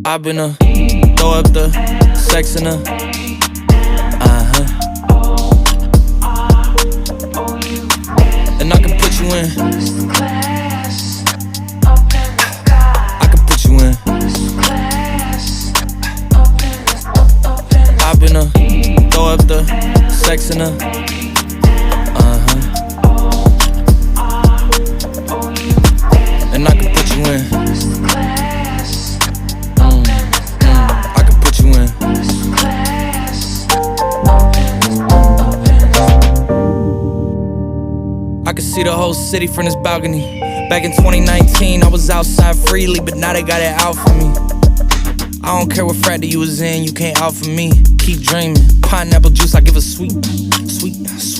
I've been throw up the sex in and I can put you in. I can put you in. I've been throw up the sex in and I can put you in. I can put you in. I can see the whole city from this balcony. Back in 2019, I was outside freely, but now they got it out for me. I don't care what frat you was in, you can't out for me. Keep dreaming. Pineapple juice, I give a sweet, sweet, sweet.